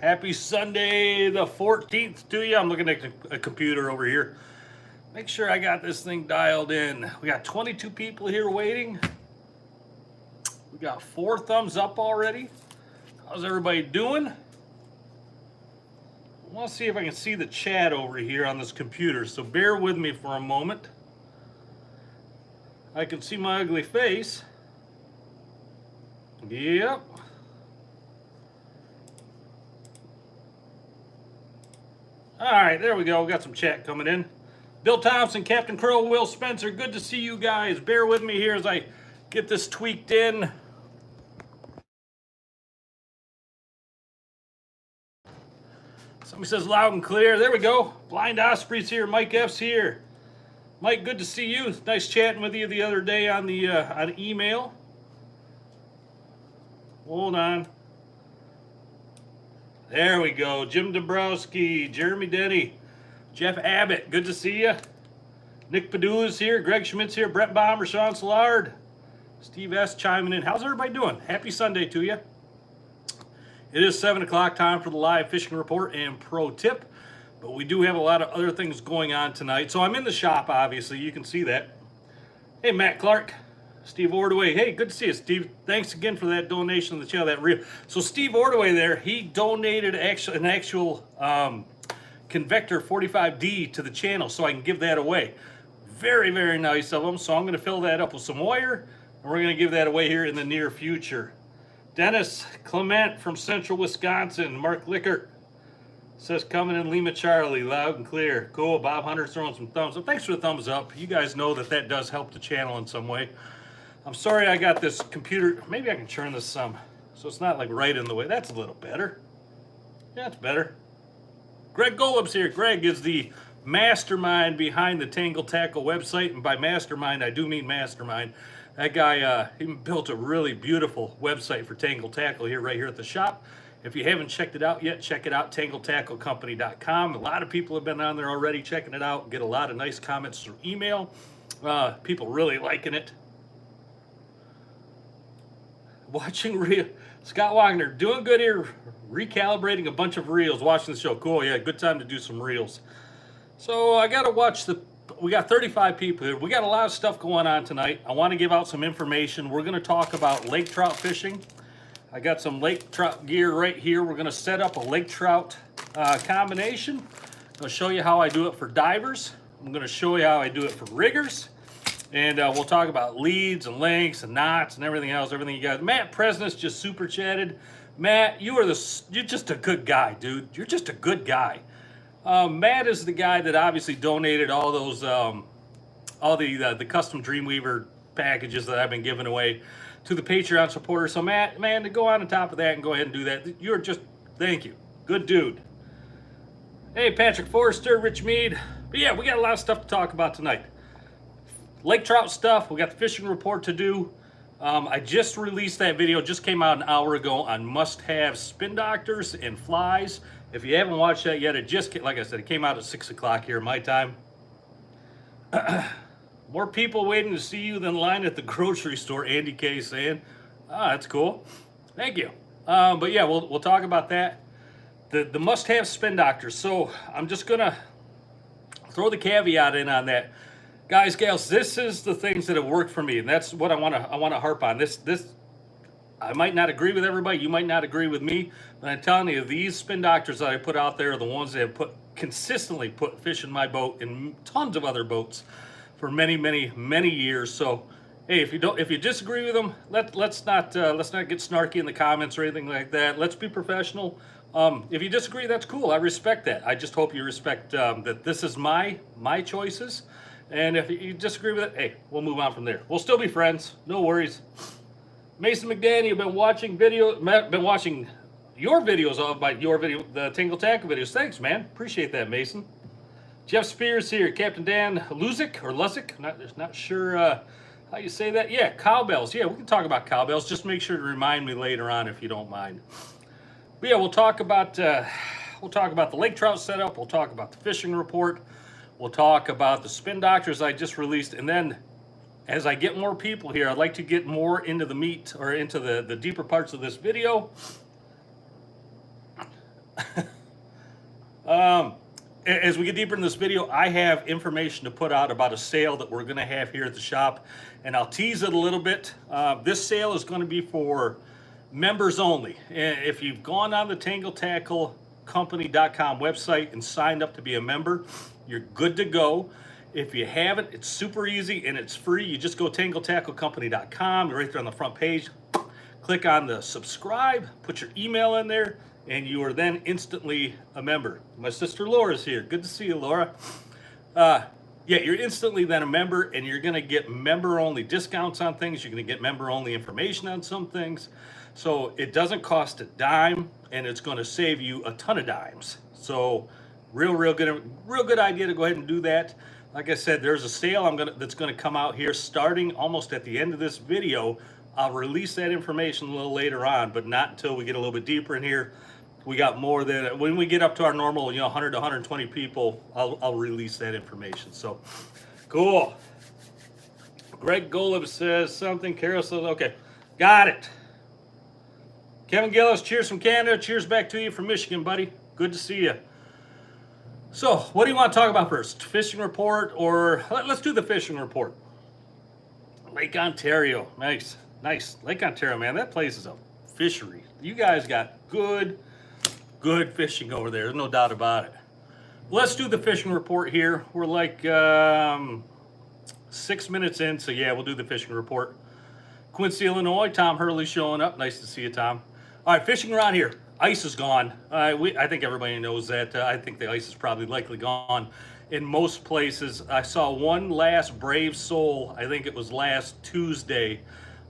Happy Sunday the 14th to you. I'm looking at a computer over here. Make sure I got this thing dialed in. We got 22 people here waiting. We got 4 thumbs up already. How's everybody doing? I want to see if I can see the chat over here on this computer, so bear with me for a moment. I can see my ugly face. Yep. All right, there we go. We got some chat coming in. Bill Thompson, Captain Crow, Will Spencer, good to see you guys. Bear with me here as I get this tweaked in. Somebody says loud and clear. There we go. Blind Osprey's here. Mike F's here. Mike, good to see you. Nice chatting with you the other day on the on email. Hold on. There we go. Jim Dabrowski, Jeremy Denny, Jeff Abbott, good to see you. Nick Padu is here. Greg Schmidt's here. Brett Bomber, Sean Szilard, Steve S. chiming in. How's everybody doing? Happy Sunday to you. It is 7 o'clock, time for the live fishing report and pro tip. But we do have a lot of other things going on tonight. So I'm in the shop, obviously. You can see that. Hey, Matt Clark. Steve Ordway. Hey, good to see you, Steve. Thanks again for that donation to the channel. That reel. So Steve Ordway there, he donated an actual Convector 45D to the channel so I can give that away. Very, very nice of him. So I'm going to fill that up with some wire, and we're going to give that away here in the near future. Dennis Clement from Central Wisconsin. Mark Lickert says coming in Lima Charlie, loud and clear. Cool. Bob Hunter's throwing some thumbs up. Thanks for the thumbs up. You guys know that that does help the channel in some way. I'm sorry I got this computer. Maybe I can turn this some so it's not like right in the way. That's a little better. Yeah, it's better. Greg Golub's here. Greg is the mastermind behind the Tangle Tackle website. And by mastermind, I do mean mastermind. That guy, he built a really beautiful website for Tangle Tackle here, right here at the shop. If you haven't checked it out yet, check it out, tangletackelcompany.com. A lot of people have been on there already checking it out. Get a lot of nice comments through email. People really liking it. Watching reel, Scott Wagner, doing good here, recalibrating a bunch of reels, watching the show. Cool, yeah, good time to do some reels. So I got to watch we got 35 people here. We got a lot of stuff going on tonight. I want to give out some information. We're going to talk about lake trout fishing. I got some lake trout gear right here. We're going to set up a lake trout combination. I'm going to show you how I do it for divers. I'm going to show you how I do it for riggers. And we'll talk about leads and lengths and knots and everything else, everything you guys. Matt Presness just super chatted. Matt, you're just a good guy, dude. You're just a good guy. Matt is the guy that obviously donated all those, all the custom Dreamweaver packages that I've been giving away to the Patreon supporters. So Matt, man, to go on top of that and go ahead and do that, you're just, thank you. Good dude. Hey, Patrick Forrester, Rich Mead. But yeah, we got a lot of stuff to talk about tonight. Lake trout stuff, we got the fishing report to do. I just released that video, just came out an hour ago on must-have spin doctors and flies. If you haven't watched that yet, it just, like I said, it came out at 6 o'clock here my time. More people waiting to see you than line at the grocery store, Andy K saying. Ah, that's cool. Thank you. But yeah, we'll talk about that. The must-have spin doctors. So I'm just gonna throw the caveat in on that. Guys, gals, this is the things that have worked for me, and that's what I want to harp on. This I might not agree with everybody. You might not agree with me, but I'm telling you, these spin doctors that I put out there are the ones that have consistently put fish in my boat and tons of other boats for many, many, many years. So, hey, if you disagree with them, let's not get snarky in the comments or anything like that. Let's be professional. If you disagree, that's cool. I respect that. I just hope you respect that this is my choices. And if you disagree with it, hey, we'll move on from there. We'll still be friends. No worries. Mason McDaniel, been watching your videos the Tangle Tackle videos. Thanks, man. Appreciate that, Mason. Jeff Spears here. Captain Dan Luzik or Luzik. Not sure how you say that. Yeah, Cowbells. Yeah, we can talk about Cowbells. Just make sure to remind me later on if you don't mind. But yeah, we'll talk about the lake trout setup. We'll talk about the fishing report. We'll talk about the spin doctors I just released, and then as I get more people here, I'd like to get more into the meat or into the deeper parts of this video. As we get deeper in this video, I have information to put out about a sale that we're going to have here at the shop, and I'll tease it a little bit. This sale is going to be for members only. If you've gone on the TangleTackleCompany.com website and signed up to be a member, you're good to go. If you haven't, it's super easy and it's free. You just go TangleTackleCompany.com, you're right there on the front page. Click on the subscribe, put your email in there, and you are then instantly a member. My sister Laura's here. Good to see you, Laura. Yeah, you're instantly then a member, and you're going to get member-only discounts on things. You're going to get member-only information on some things. So it doesn't cost a dime, and it's going to save you a ton of dimes. So real good idea to go ahead and do that. Like I said, there's a sale that's going to come out here starting almost at the end of this video. I'll release that information a little later on, but not until we get a little bit deeper in here. We got more than, when we get up to our normal, 100 to 120 people, I'll release that information. So, cool. Greg Golub says something. Carol says, okay, got it. Kevin Gillis, cheers from Canada. Cheers back to you from Michigan, buddy. Good to see you. So, what do you want to talk about first? Fishing report, or let's do the fishing report. Lake Ontario, nice. Lake Ontario, man, that place is a fishery. You guys got good fishing over there. There's no doubt about it. Let's do the fishing report here. We're like 6 minutes in, so yeah, we'll do the fishing report. Quincy, Illinois, Tom Hurley showing up. Nice to see you, Tom. All right, fishing around here. Ice is gone. I think everybody knows that. I think the ice is probably likely gone in most places. I saw one last brave soul, I think it was last Tuesday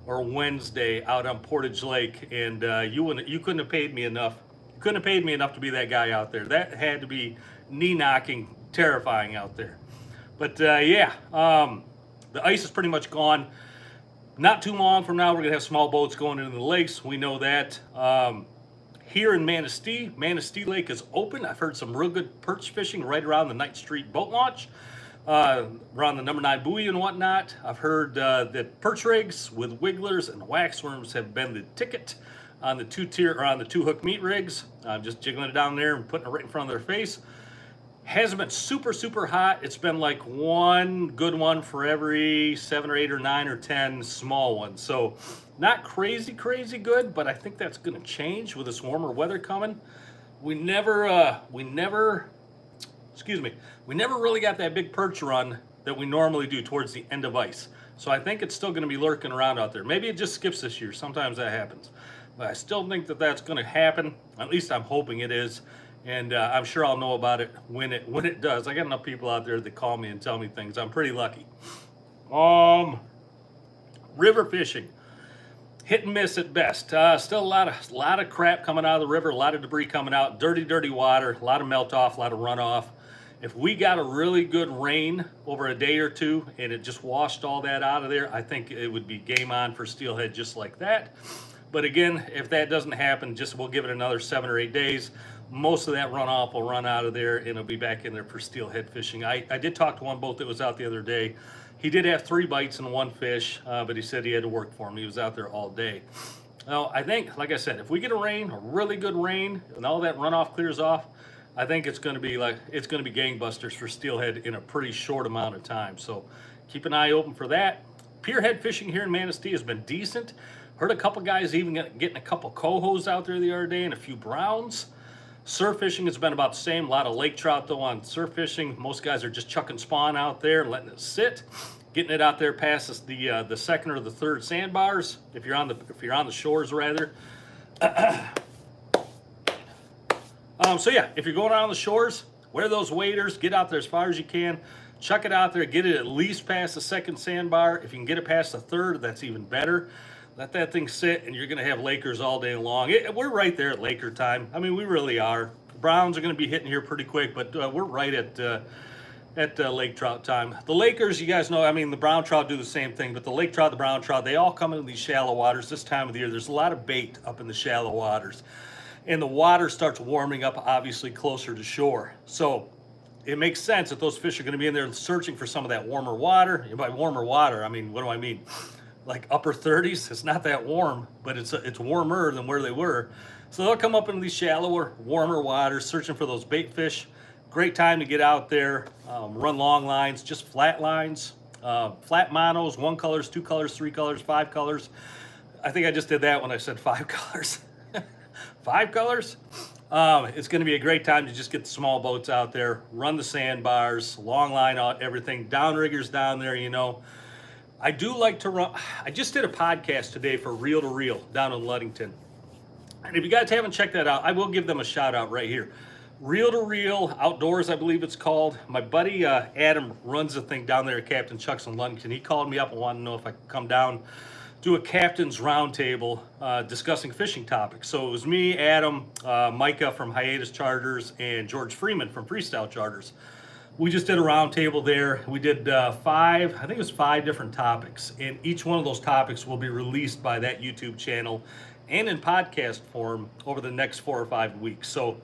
or Wednesday, out on Portage Lake, and you couldn't have paid me enough. You couldn't have paid me enough to be that guy out there. That had to be knee-knocking, terrifying out there. But yeah, the ice is pretty much gone. Not too long from now, we're gonna have small boats going into the lakes. We know that. Here in Manistee Lake is open. I've heard some real good perch fishing right around the Ninth Street boat launch, around the number 9 buoy and whatnot. I've heard that perch rigs with wigglers and waxworms have been the ticket on the two hook meat rigs. Just jiggling it down there and putting it right in front of their face. Hasn't been super hot. It's been like one good one for every 7 or 8 or 9 or 10 small ones. So not crazy good, but I think that's going to change with this warmer weather coming. We never really got that big perch run that we normally do towards the end of ice. So I think it's still going to be lurking around out there. Maybe it just skips this year. Sometimes that happens. But I still think that that's going to happen. At least I'm hoping it is. And I'm sure I'll know about it when it does. I got enough people out there that call me and tell me things. I'm pretty lucky. River fishing, hit and miss at best. Still a lot of crap coming out of the river, a lot of debris coming out, dirty water, a lot of melt off, a lot of runoff. If we got a really good rain over a day or two and it just washed all that out of there, I think it would be game on for steelhead just like that. But again, if that doesn't happen, we'll give it another 7 or 8 days. Most of that runoff will run out of there and it'll be back in there for steelhead fishing. I did talk to one boat that was out the other day. He did have 3 bites and 1 fish, but he said he had to work for him. He was out there all day. Now, I think, like I said, if we get a really good rain, and all that runoff clears off, I think it's going to be gangbusters for steelhead in a pretty short amount of time. So keep an eye open for that. Pierhead fishing here in Manistee has been decent. Heard a couple guys even getting a couple cohos out there the other day and a few browns. Surf fishing has been about the same. A lot of lake trout though on surf fishing. Most guys are just chucking spawn out there and letting it sit, getting it out there past the second or the third sandbars. If you're on the shores rather. So yeah, if you're going out on the shores, wear those waders, get out there as far as you can, chuck it out there, get it at least past the second sandbar. If you can get it past the third, that's even better. Let that thing sit, and you're going to have Lakers all day long. We're right there at Laker time. I mean, we really are. The Browns are going to be hitting here pretty quick, but we're right at lake trout time. The Lakers, you guys know, I mean, the brown trout do the same thing, but the lake trout, the brown trout, they all come into these shallow waters this time of the year. There's a lot of bait up in the shallow waters, and the water starts warming up, obviously, closer to shore. So it makes sense that those fish are going to be in there searching for some of that warmer water. And by warmer water, I mean, what do I mean? Like upper 30s. It's not that warm, but it's warmer than where they were. So they'll come up into these shallower, warmer waters, searching for those bait fish. Great time to get out there, run long lines, just flat lines, flat monos, 1 colors, 2 colors, 3 colors, 5 colors. I think I just did that when I said 5 colors. 5 colors? It's going to be a great time to just get the small boats out there, run the sandbars, long line out, everything, downriggers down there, you know. I do like to run. I just did a podcast today for Reel to Reel down in Ludington. And if you guys haven't checked that out, I will give them a shout out right here. Reel to Reel Outdoors, I believe it's called. My buddy Adam runs the thing down there at Captain Chuck's in Ludington. He called me up and wanted to know if I could come down, do a captain's roundtable discussing fishing topics. So it was me, Adam, Micah from Hiatus Charters, and George Freeman from Freestyle Charters. We just did a roundtable there. We did 5, I think it was 5 different topics, and each one of those topics will be released by that YouTube channel and in podcast form over the next 4 or 5 weeks. So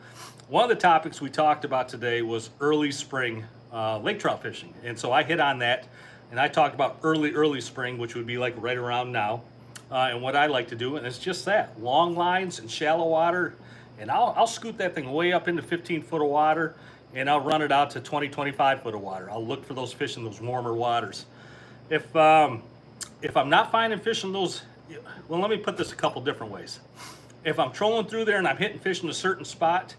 one of the topics we talked about today was early spring lake trout fishing. And so I hit on that, and I talked about early spring, which would be like right around now. And what I like to do, and it's just that, long lines and shallow water, and I'll scoot that thing way up into 15 foot of water, and I'll run it out to 20, 25 foot of water. I'll look for those fish in those warmer waters. If I'm not finding fish in those, well, let me put this a couple different ways. If I'm trolling through there and I'm hitting fish in a certain spot,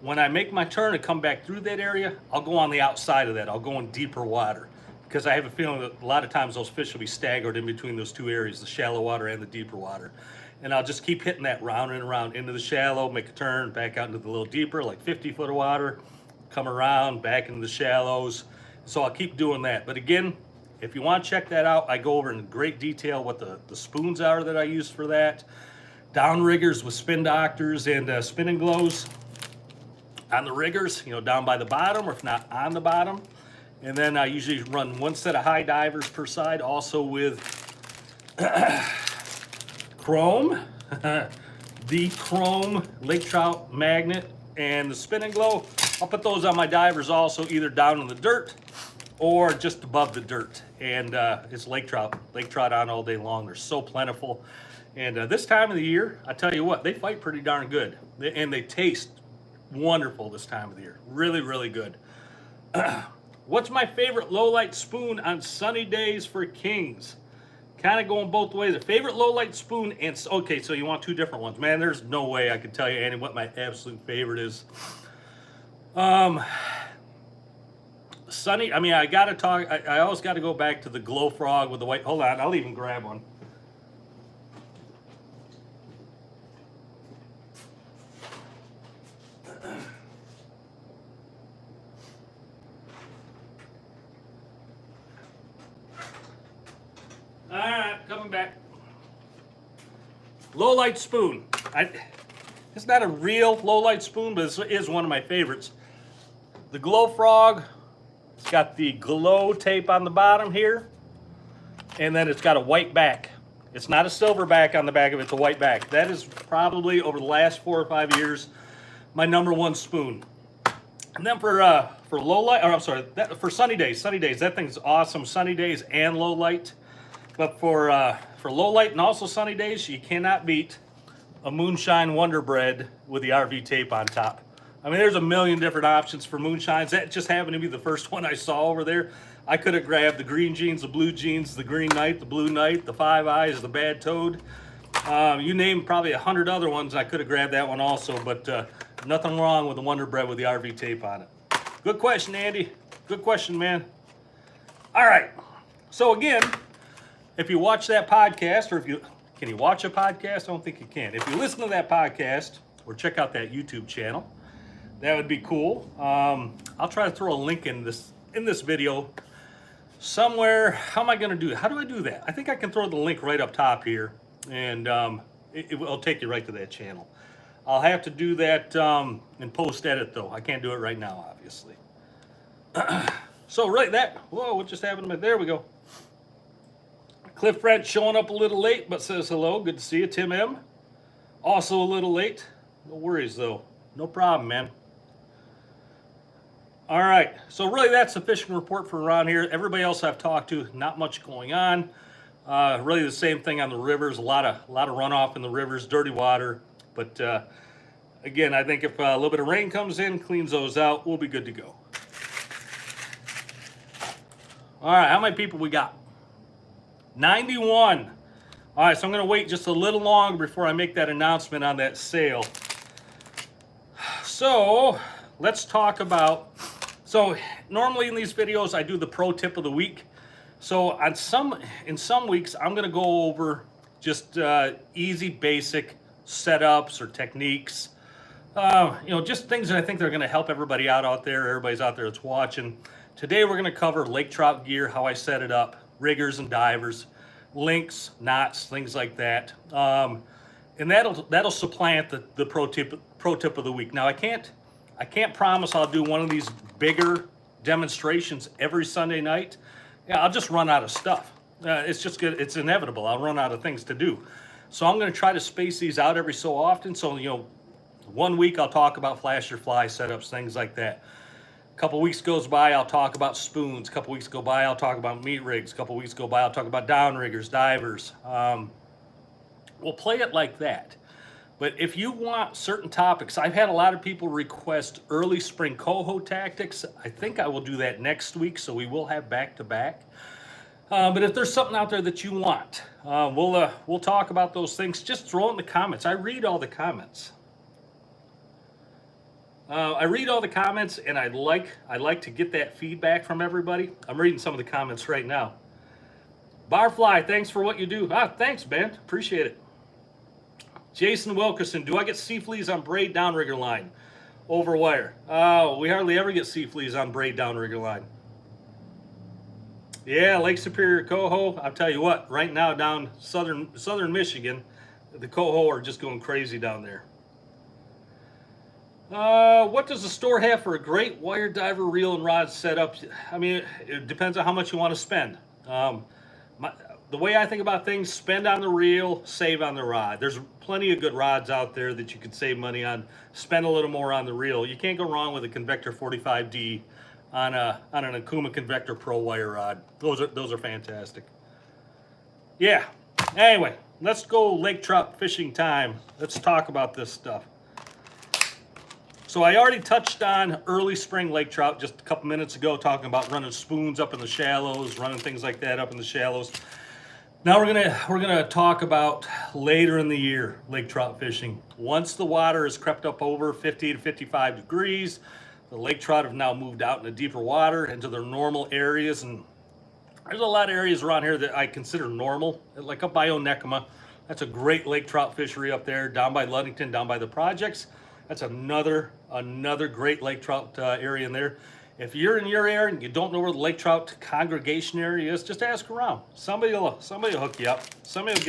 when I make my turn and come back through that area, I'll go on the outside of that. I'll go in deeper water, because I have a feeling that a lot of times those fish will be staggered in between those 2 areas, the shallow water and the deeper water. And I'll just keep hitting that round and around into the shallow, make a turn, back out into the little deeper, like 50 foot of water, come around, back into the shallows. So I'll keep doing that. But again, if you want to check that out, I go over in great detail what the spoons are that I use for that. Downriggers with spin doctors and spinning glows on the riggers, you know, down by the bottom, or if not on the bottom. And then I usually run 1 set of high divers per side, also with chrome, the chrome lake trout magnet, and the spinning glow. I'll put those on my divers also, either down in the dirt or just above the dirt. And it's lake trout on all day long. They're so plentiful. And this time of the year, I tell you what, they fight pretty darn good. And they taste wonderful this time of the year. Really, really good. What's my favorite low light spoon on sunny days for kings? Kind of going both ways. A favorite low light spoon, and okay, so you want 2 different ones. Man, there's no way I could tell you, Andy, what my absolute favorite is. Sunny, I mean, I gotta talk, I always gotta go back to the glow frog with the white, hold on, I'll even grab one. All right, coming back. Low light spoon. It's not a real low light spoon, but it is one of my favorites. The Glow Frog. It's got the glow tape on the bottom here, and then it's got a white back. It's not a silver back on the back of it, it's a white back. That is probably, over the last 4 or 5 years, my #1 spoon. And then for low light, or I'm sorry, for sunny days, that thing's awesome. Sunny days and low light. But for low light and also sunny days, you cannot beat a Moonshine Wonder Bread with the RV tape on top. I mean, there's a million different options for moonshines. That just happened to be the first one I saw over there. I could have grabbed the green jeans, the blue jeans, the green knight, the blue knight, the Five Eyes, the bad toad. You name probably 100 other ones. I could have grabbed that one also, but nothing wrong with the Wonder Bread with the RV tape on it. Good question, Andy. Good question, man. All right. So again, if you watch that podcast, or can you watch a podcast? I don't think you can. If you listen to that podcast or check out that YouTube channel, that would be cool. I'll try to throw a link in this video somewhere. How am I going to do it? How do I do that? I think I can throw the link right up top here, and it will take you right to that channel. I'll have to do that in post edit though. I can't do it right now, obviously. So right, whoa, what just happened? There we go. Cliff Fred showing up a little late, but says hello. Good to see you. Tim M. Also a little late. No worries though. No problem, man. All right. So really, that's the fishing report for around here. Everybody else I've talked to, not much going on. Really the same thing on the rivers. A lot of runoff in the rivers, dirty water. But again, I think if a little bit of rain comes in, cleans those out, we'll be good to go. All right, how many people we got? 91. All right, so I'm going to wait just a little longer before I make that announcement on that sale. So let's talk about, so normally in these videos I do the pro tip of the week. So in some weeks I'm going to go over just easy basic setups or techniques. Just things that I think they're going to help everybody out there, everybody's out there that's watching. Today we're going to cover lake trout gear, how I set it up, riggers and divers, links, knots, things like that. And that'll supplant the pro tip of the week. Now I can't promise I'll do one of these bigger demonstrations every Sunday night. Yeah, I'll just run out of stuff. It's just good. It's inevitable. I'll run out of things to do. So I'm going to try to space these out every so often. So 1 week I'll talk about flasher fly setups, things like that. A couple weeks goes by, I'll talk about spoons. A couple weeks go by, I'll talk about meat rigs. A couple weeks go by, I'll talk about downriggers, divers. We'll play it like that. But if you want certain topics, I've had a lot of people request early spring coho tactics. I think I will do that next week, so we will have back-to-back. But if there's something out there that you want, we'll talk about those things. Just throw it in the comments. I read all the comments. And I'd like to get that feedback from everybody. I'm reading some of the comments right now. Barfly, thanks for what you do. Thanks, Ben. Appreciate it. Jason Wilkerson, do I get sea fleas on braid downrigger line over wire? We hardly ever get sea fleas on braid downrigger line. Yeah, Lake Superior coho. I'll tell you what, right now down southern Michigan, the coho are just going crazy down there. What does the store have for a great wire diver reel and rod setup? I mean, it depends on how much you want to spend. The way I think about things, spend on the reel, save on the rod. There's plenty of good rods out there that you can save money on. Spend a little more on the reel. You can't go wrong with a Convector 45D on an Akuma Convector Pro wire rod. Those are fantastic. Yeah. Anyway, let's go lake trout fishing time. Let's talk about this stuff. So I already touched on early spring lake trout just a couple minutes ago, talking about running spoons up in the shallows, running things like that up in the shallows. Now we're gonna talk about later in the year lake trout fishing. Once the water has crept up over 50 to 55 degrees, the lake trout have now moved out into deeper water, into their normal areas, and there's a lot of areas around here that I consider normal, like up by Onekama. That's a great lake trout fishery up there, down by Ludington, down by the projects. That's another great lake trout area in there. If you're in your area and you don't know where the lake trout congregation area is, just ask around. Somebody will hook you up. Somebody will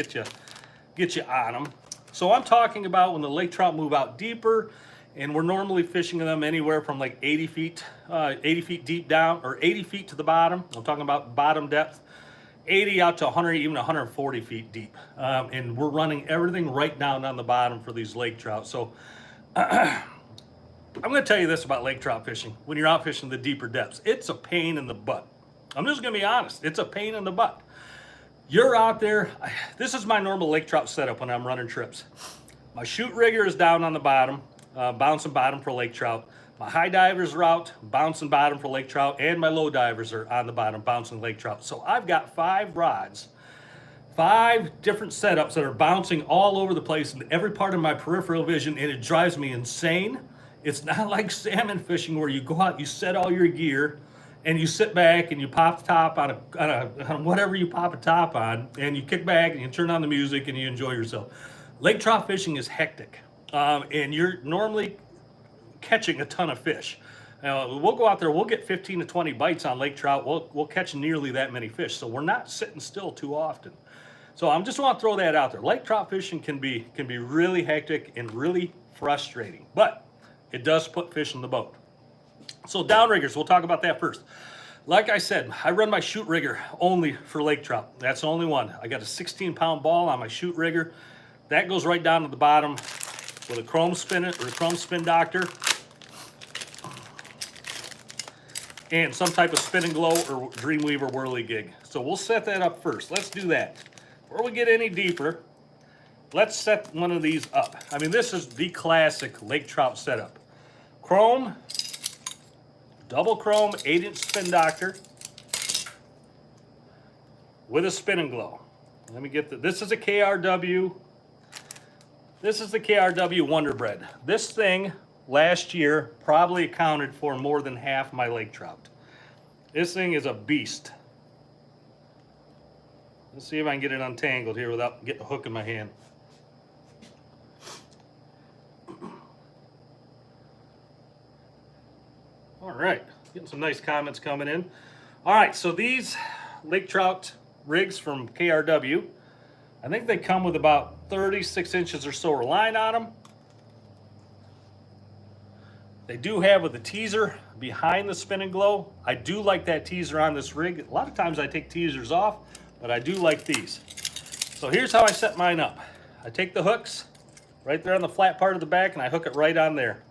get you on them. So I'm talking about when the lake trout move out deeper, and we're normally fishing them anywhere from like 80 feet deep down, or 80 feet to the bottom. I'm talking about bottom depth, 80 out to 100, even 140 feet deep. And we're running everything right down on the bottom for these lake trout. So I'm going to tell you this about lake trout fishing. When you're out fishing the deeper depths, it's a pain in the butt. I'm just going to be honest. It's a pain in the butt. You're out there. This is my normal lake trout setup when I'm running trips. My shoot rigger is down on the bottom, bouncing bottom for lake trout. My high divers are out, bouncing bottom for lake trout, and my low divers are on the bottom, bouncing lake trout. So I've got 5 rods, 5 different setups that are bouncing all over the place in every part of my peripheral vision, and it drives me insane. It's not like salmon fishing where you go out, you set all your gear, and you sit back and you pop the top on whatever you pop a top on, and you kick back and you turn on the music and you enjoy yourself. Lake trout fishing is hectic, and you're normally catching a ton of fish. We'll go out there, we'll get 15 to 20 bites on lake trout. We'll catch nearly that many fish, so we're not sitting still too often. So I just want to throw that out there. Lake trout fishing can be really hectic and really frustrating, but it does put fish in the boat. So downriggers, we'll talk about that first. Like I said, I run my shoot rigger only for lake trout. That's the only one. I got a 16-pound ball on my shoot rigger. That goes right down to the bottom with a chrome spin doctor and some type of spin and glow or Dreamweaver whirly gig. So we'll set that up first. Let's do that. Before we get any deeper, let's set one of these up. I mean, this is the classic lake trout setup. Chrome, double chrome, 8-inch spin doctor with a spin and glow. Let me get this is a KRW. This is the KRW Wonder Bread. This thing last year probably accounted for more than half my lake trout. This thing is a beast. Let's see if I can get it untangled here without getting a hook in my hand. All right, getting some nice comments coming in. All right, so these lake trout rigs from KRW, I think they come with about 36 inches or so of line on them. They do have with the teaser behind the spin and glow. I do like that teaser on this rig. A lot of times I take teasers off, but I do like these. So here's how I set mine up. I take the hooks right there on the flat part of the back and I hook it right on there.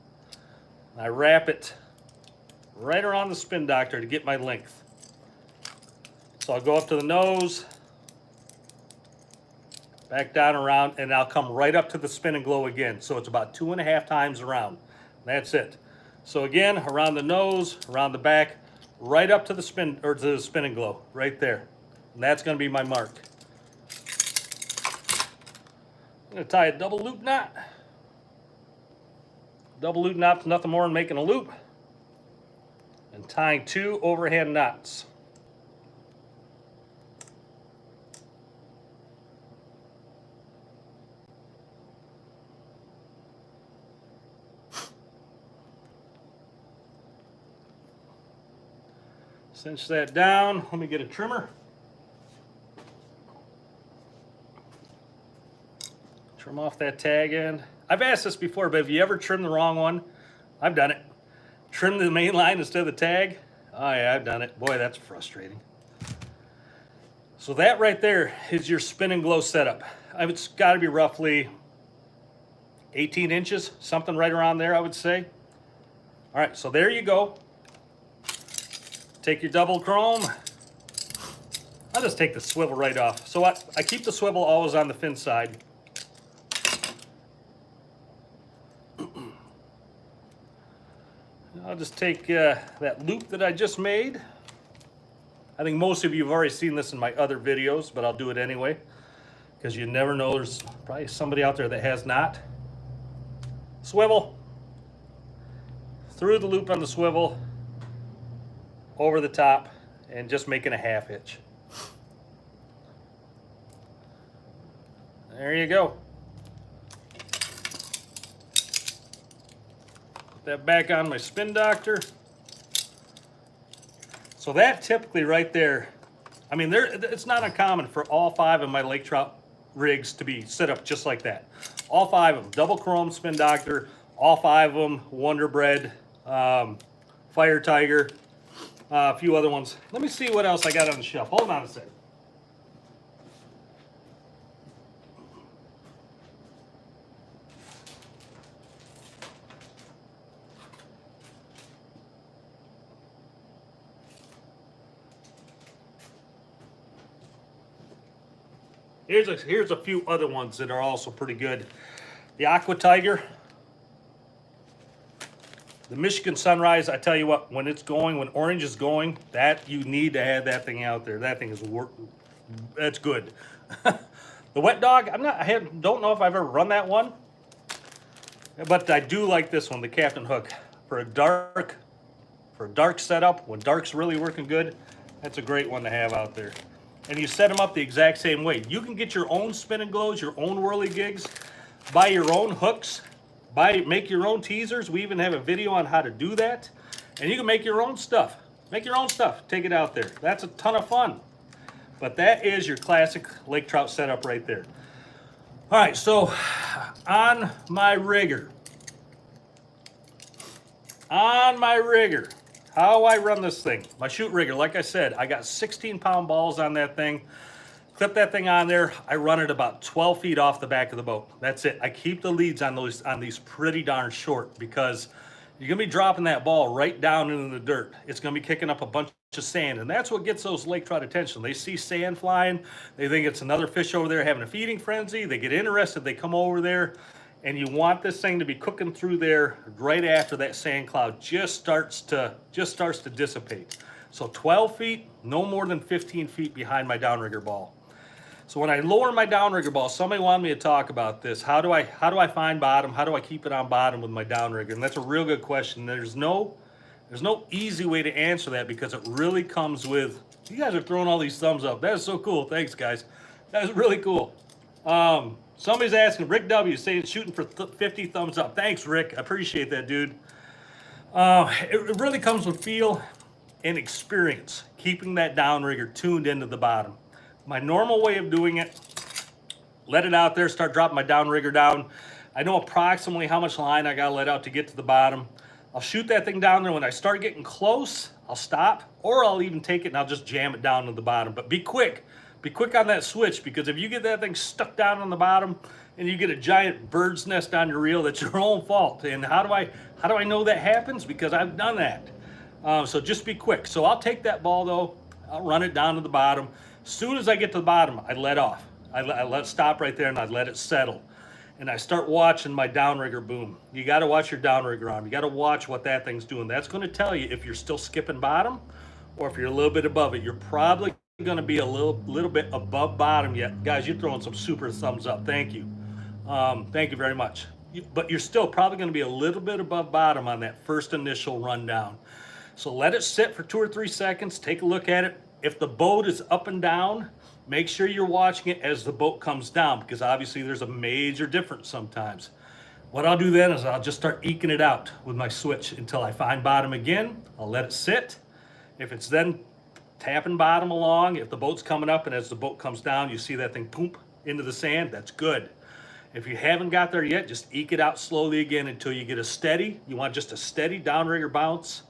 I wrap it right around the spin doctor to get my length. So I'll go up to the nose, back down around, and I'll come right up to the spin and glow again. So it's about 2.5 times around. That's it. So again, around the nose, around the back, right up to the spin or to the spin and glow, right there. And that's going to be my mark. I'm going to tie a double loop knot. Double loop knot's nothing more than making a loop and tying 2 overhand knots. Cinch that down. Let me get a trimmer. Trim off that tag end. I've asked this before, but have you ever trimmed the wrong one? I've done it. Trimmed the main line instead of the tag. Oh yeah, I've done it. Boy, that's frustrating. So that right there is your spin and glow setup. It's got to be roughly 18 inches, something right around there, I would say. All right, so there you go. Take your double chrome. I'll just take the swivel right off. So I keep the swivel always on the fin side. I'll just take that loop that I just made. I think most of you have already seen this in my other videos, but I'll do it anyway, because you never know, there's probably somebody out there that has not. Swivel. Through the loop on the swivel, over the top, and just making a 1/2 hitch. There you go. Put that back on my spin doctor. So that typically right there, I mean, it's not uncommon for all 5 of my lake trout rigs to be set up just like that. All 5 of them, double chrome spin doctor, all 5 of them, Wonder Bread, Fire Tiger, a few other ones. Let me see what else I got on the shelf. Hold on a second. Here's a few other ones that are also pretty good. The Aqua Tiger. The Michigan Sunrise, I tell you what, when it's going, when orange is going, that you need to have that thing out there. That thing is that's good. The Wet Dog, don't know if I've ever run that one, but I do like this one, the Captain Hook, for a dark setup. When dark's really working good, that's a great one to have out there. And you set them up the exact same way. You can get your own spin and glows, your own whirly gigs, buy your own hooks. Make your own teasers. We even have a video on how to do that. And you can make your own stuff. Make your own stuff. Take it out there. That's a ton of fun. But that is your classic lake trout setup right there. All right, so on my rigger, how I run this thing. My shoot rigger, like I said, I got 16-pound balls on that thing. Clip that thing on there. I run it about 12 feet off the back of the boat. That's it. I keep the leads on these pretty darn short, because you're going to be dropping that ball right down into the dirt. It's going to be kicking up a bunch of sand, and that's what gets those lake trout attention. They see sand flying, they think it's another fish over there having a feeding frenzy, they get interested, they come over there, and you want this thing to be cooking through there right after that sand cloud just starts to dissipate. So 12 feet, no more than 15 feet behind my downrigger ball. So when I lower my downrigger ball, somebody wanted me to talk about this. How do I find bottom? How do I keep it on bottom with my downrigger? And that's a real good question. There's no easy way to answer that because it really comes with, you guys are throwing all these thumbs up. That is so cool. Thanks, guys. That is really cool. Somebody's asking, Rick W. saying shooting for 50 thumbs up. Thanks, Rick. I appreciate that, dude. It really comes with feel and experience, keeping that downrigger tuned into the bottom. My normal way of doing it, let it out there, start dropping my downrigger down. I know approximately how much line I gotta let out to get to the bottom. I'll shoot that thing down there. When I start getting close, I'll stop, or I'll even take it and I'll just jam it down to the bottom. But be quick on that switch, because if you get that thing stuck down on the bottom and you get a giant bird's nest on your reel, that's your own fault. And how do I know that happens? Because I've done that. So just be quick. So I'll take that ball though, I'll run it down to the bottom. As soon as I get to the bottom, I let off. I let it stop right there and I let it settle. And I start watching my downrigger boom. You got to watch your downrigger arm. You got to watch what that thing's doing. That's going to tell you if you're still skipping bottom or if you're a little bit above it. You're probably going to be a little bit above bottom yet. Guys, you're throwing some super thumbs up. Thank you. Thank you very much. But you're still probably going to be a little bit above bottom on that first initial rundown. So let it sit for 2 or 3 seconds. Take a look at it. If the boat is up and down, make sure you're watching it as the boat comes down, because obviously there's a major difference sometimes. What I'll do then is I'll just start eking it out with my switch until I find bottom again. I'll let it sit. If it's then tapping bottom along, if the boat's coming up and as the boat comes down, you see that thing poop into the sand, that's good. If you haven't got there yet, just eke it out slowly again until you get a steady, you want just a steady downrigger bounce,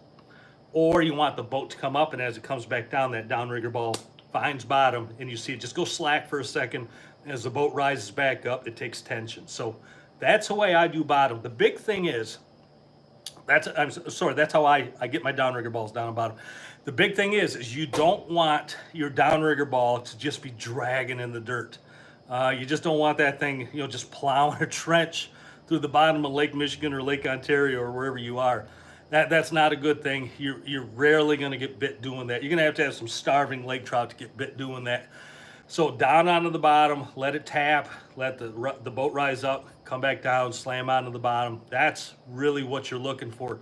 or you want the boat to come up and as it comes back down, that downrigger ball finds bottom and you see it just go slack for a second. As the boat rises back up, it takes tension. So that's the way I do bottom. The big thing is, that's how I get my downrigger balls down and bottom. The big thing is you don't want your downrigger ball to just be dragging in the dirt. You just don't want that thing, just plowing a trench through the bottom of Lake Michigan or Lake Ontario or wherever you are. That's not a good thing. You're rarely going to get bit doing that. You're going to have some starving lake trout to get bit doing that. So down onto the bottom, let it tap, let the boat rise up, come back down, slam onto the bottom. That's really what you're looking for.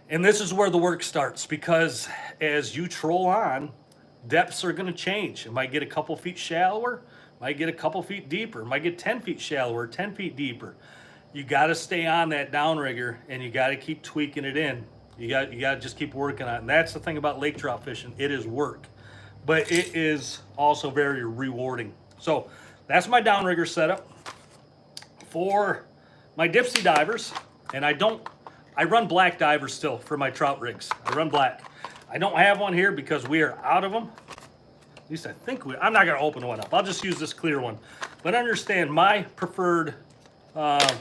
And this is where the work starts, because as you troll on, depths are going to change. It might get a couple feet shallower, might get a couple feet deeper, might get 10 feet shallower, 10 feet deeper. You got to stay on that downrigger and you got to keep tweaking it in. You got to just keep working on it. And that's the thing about lake trout fishing. It is work, but it is also very rewarding. So that's my downrigger setup for my dipsy divers. And I run black divers still for my trout rigs. I run black. I don't have one here because we are out of them. At least I think I'm not going to open one up. I'll just use this clear one. But understand, my preferred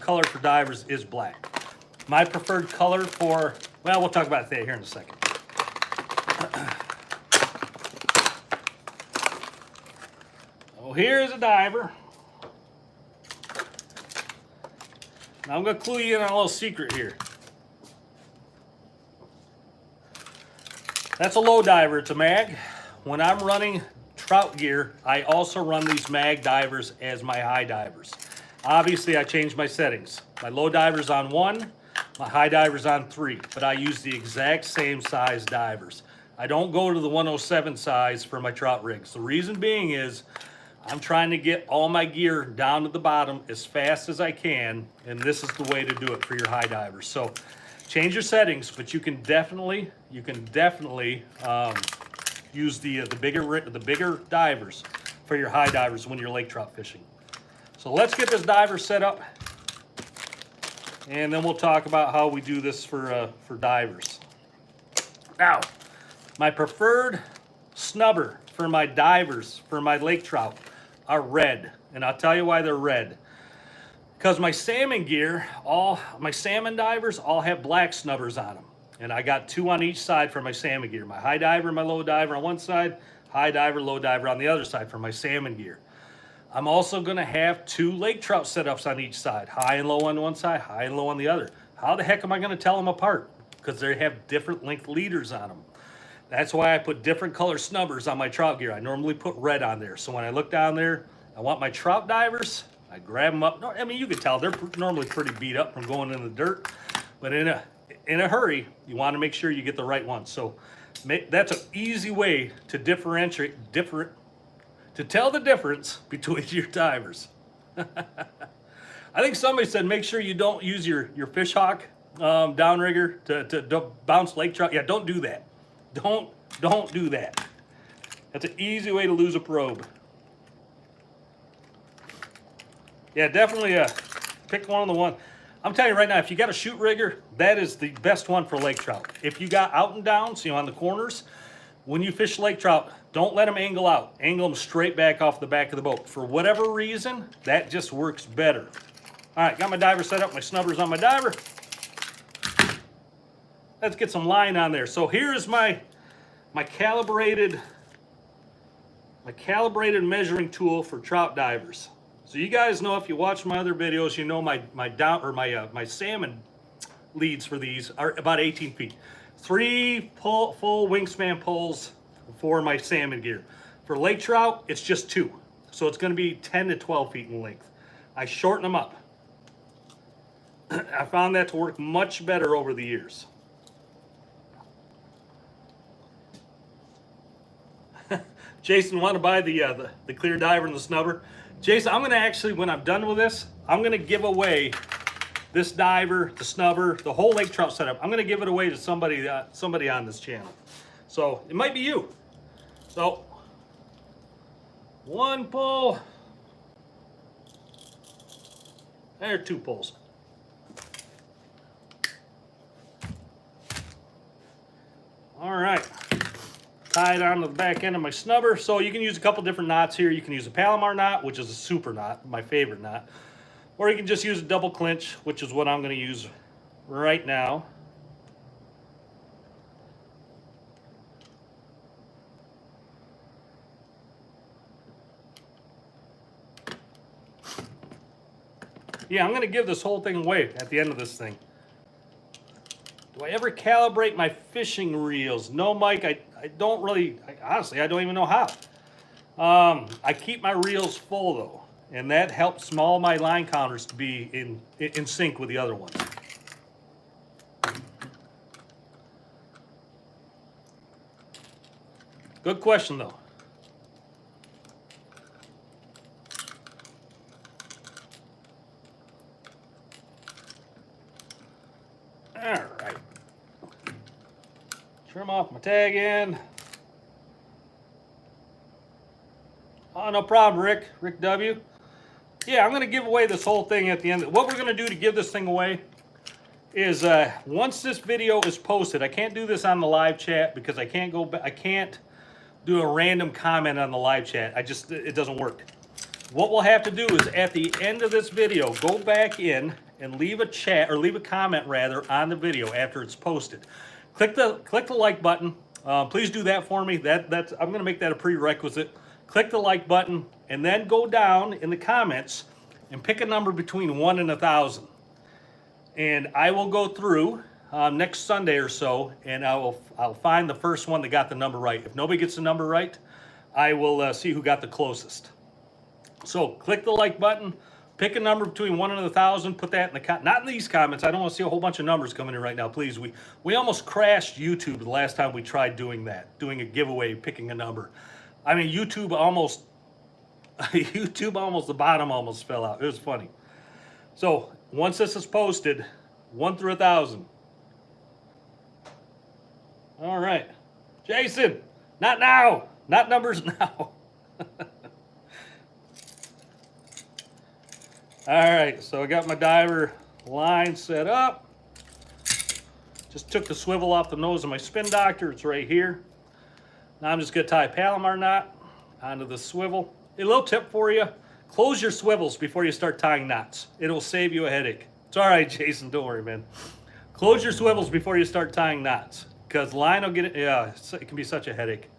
color for divers is black. My preferred color for, well, we'll talk about that here in a second. So here's a diver. Now I'm going to clue you in on a little secret here. That's a low diver. It's a mag. When I'm running trout gear, I also run these mag divers as my high divers. Obviously, I changed my settings. My low diver's on 1, my high diver's on 3, but I use the exact same size divers. I don't go to the 107 size for my trout rigs. The reason being is I'm trying to get all my gear down to the bottom as fast as I can, and this is the way to do it for your high divers. So change your settings, but you can definitely use the bigger divers for your high divers when you're lake trout fishing. So let's get this diver set up, and then we'll talk about how we do this for divers. Now, my preferred snubber for my divers, for my lake trout, are red, and I'll tell you why they're red. Because my salmon gear, all my salmon divers all have black snubbers on them. And I got 2 on each side for my salmon gear. My high diver and my low diver on one side, high diver, low diver on the other side for my salmon gear. I'm also gonna have 2 lake trout setups on each side, high and low on one side, high and low on the other. How the heck am I gonna tell them apart? Because they have different length leaders on them. That's why I put different color snubbers on my trout gear. I normally put red on there. So when I look down there, I want my trout divers, I grab them up. I mean, you can tell they're normally pretty beat up from going in the dirt, but in a hurry, you want to make sure you get the right one. So that's an easy way to differentiate, to tell the difference between your divers. I think somebody said make sure you don't use your fish hawk downrigger to bounce lake trout. Yeah, don't do that. Don't do that. That's an easy way to lose a probe. Yeah, definitely pick one of the one. I'm telling you right now, if you got a shoot rigger, that is the best one for lake trout. If you got out and downs, you know, on the corners, when you fish lake trout, don't let them angle out. Angle them straight back off the back of the boat. For whatever reason, that just works better. All right, got my diver set up, my snubbers on my diver. Let's get some line on there. So here's my calibrated measuring tool for trout divers. So you guys know, if you watch my other videos, you know my salmon leads for these are about 18 feet. 3 full wingspan poles for my salmon gear. For lake trout, it's just 2. So it's going to be 10 to 12 feet in length. I shorten them up. I found that to work much better over the years. Jason, want to buy the clear diver and the snubber? Jason, I'm going to actually, when I'm done with this, I'm going to give away this diver, the snubber, the whole lake trout setup. I'm going to give it away to somebody on this channel. So it might be you. So 1 pull. There are 2 pulls. All right. Tie it onto the back end of my snubber. So you can use a couple different knots here. You can use a Palomar knot, which is a super knot, my favorite knot. Or you can just use a double clinch, which is what I'm going to use right now. Yeah, I'm going to give this whole thing away at the end of this thing. Do I ever calibrate my fishing reels? No, Mike, I don't really, honestly, I don't even know how. I keep my reels full though, and that helps all my line counters to be in sync with the other ones. Good question though. All right. Trim off my tag end. Oh, no problem, Rick W. Yeah, I'm going to give away this whole thing at the end. What we're going to do to give this thing away is once this video is posted, I can't do this on the live chat because I can't go back. I can't do a random comment on the live chat. It doesn't work. What we'll have to do is at the end of this video, go back in and leave a chat, or leave a comment rather, on the video after it's posted. Click the like button. Please do that for me. I'm going to make that a prerequisite. Click the like button and then go down in the comments and pick a number between 1 and 1,000. And I will go through next Sunday or so, and I'll find the first one that got the number right. If nobody gets the number right, I will see who got the closest. So click the like button, pick a number between 1 and 1,000, put that in the not in these comments. I don't want to see a whole bunch of numbers coming in right now, please. We almost crashed YouTube the last time we tried doing that, doing a giveaway, picking a number. I mean, YouTube almost, the bottom almost fell out. It was funny. So once this is posted, 1 through 1,000. All right, Jason, not now, not numbers now. All right, so I got my diver line set up. Just took the swivel off the nose of my spin doctor. It's right here. Now I'm just gonna tie a Palomar knot onto the swivel. A little tip for you, Close your swivels before you start tying knots. It'll save you a headache. It's all right, Jason. Don't worry, man. Close your swivels before you start tying knots, because line will get it. Yeah, it can be such a headache.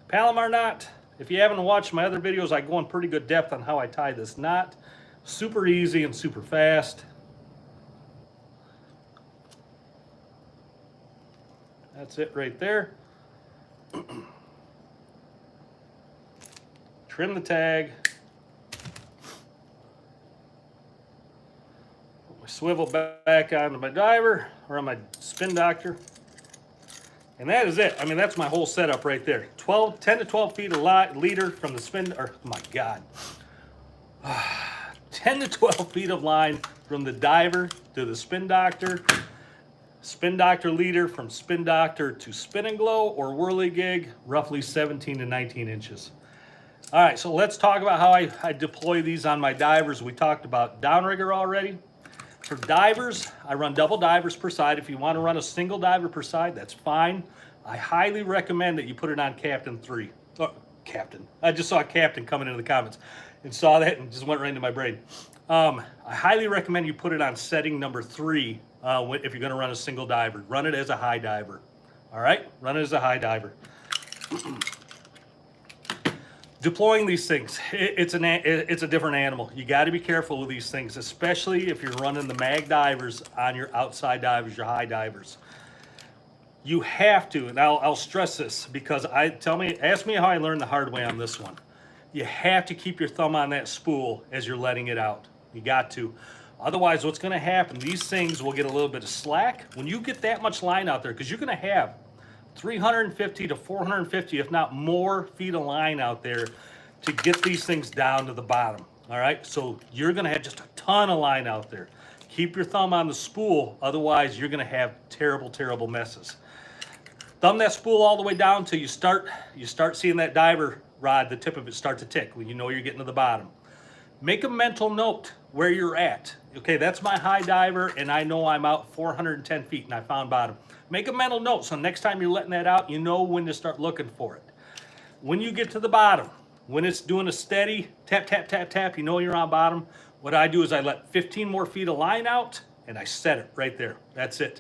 Palomar knot. If you haven't watched my other videos, I go in pretty good depth on how I tie this knot. Super easy and super fast. That's it right there. Trim the tag. Put my swivel back onto my diver or on my spin doctor. And that is it. I mean, that's my whole setup right there. 10 to 12 feet a leader from the spin, or my God. 10 to 12 feet of line from the diver to the spin doctor leader from spin doctor to spin and glow or whirligig, roughly 17 to 19 inches. All right, so let's talk about how I deploy these on my divers. We talked about downrigger already. For divers, I run double divers per side. If you want to run a single diver per side, that's fine. I highly recommend that you put it on Captain 3. Oh, Captain. I just saw Captain coming into the comments and saw that and just went right into my brain. I highly recommend you put it on setting number 3 if you're going to run a single diver. Run it as a high diver. All right? Run it as a high diver. Deploying these things, it's a different animal. You got to be careful with these things, especially if you're running the mag divers on your outside divers, your high divers. You have to, and I'll stress this because ask me how I learned the hard way on this one. You have to keep your thumb on that spool as you're letting it out. You got to. Otherwise, what's going to happen, these things will get a little bit of slack. When you get that much line out there, because you're going to have 350 to 450, if not more, feet of line out there to get these things down to the bottom. All right, so you're going to have just a ton of line out there. Keep your thumb on the spool, otherwise you're going to have terrible, terrible messes. Thumb that spool all the way down till you start seeing that diver rod, the tip of it start to tick when you know you're getting to the bottom. Make a mental note where you're at. Okay, that's my high diver, and I know I'm out 410 feet and I found bottom. Make a mental note so next time you're letting that out, you know when to start looking for it. When you get to the bottom, when it's doing a steady tap, tap, tap, tap, you know you're on bottom. What I do is I let 15 more feet of line out and I set it right there. That's it.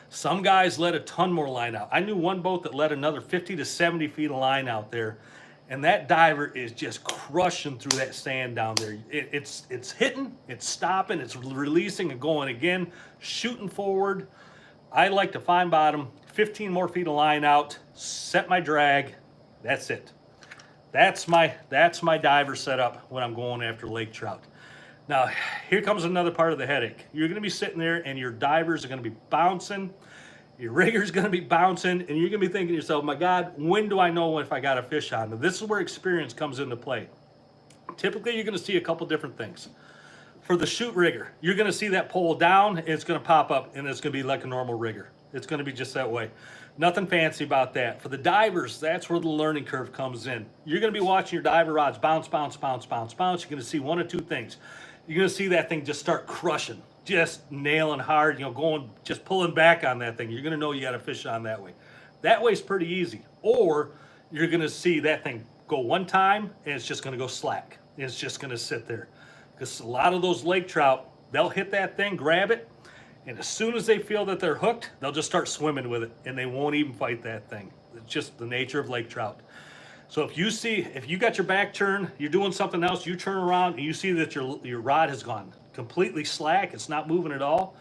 Some guys let a ton more line out. I knew one boat that let another 50 to 70 feet of line out there, and that diver is just crushing through that sand down there. It's hitting, it's stopping, it's releasing and going again, shooting forward. I like to find bottom, 15 more feet of line out, set my drag. That's it. That's my diver setup when I'm going after lake trout. Now, here comes another part of the headache. You're going to be sitting there and your divers are going to be bouncing. Your rigger's going to be bouncing, and you're going to be thinking to yourself, my God, when do I know if I got a fish on? Now, this is where experience comes into play. Typically, you're going to see a couple different things. For the shoot rigger, you're going to see that pole down, and it's going to pop up, and it's going to be like a normal rigger. It's going to be just that way. Nothing fancy about that. For the divers, that's where the learning curve comes in. You're going to be watching your diver rods bounce, bounce, bounce, bounce, bounce. You're going to see one of two things. You're going to see that thing just start crushing, just nailing hard, going, just pulling back on that thing. You're going to know you got a fish on that way. That way's pretty easy. Or you're going to see that thing go one time, and it's just going to go slack. It's just going to sit there. Because a lot of those lake trout, they'll hit that thing, grab it, and as soon as they feel that they're hooked, they'll just start swimming with it, and they won't even fight that thing. It's just the nature of lake trout. So if you got your back turned, you're doing something else, you turn around and you see that your rod has gone completely slack, it's not moving at all,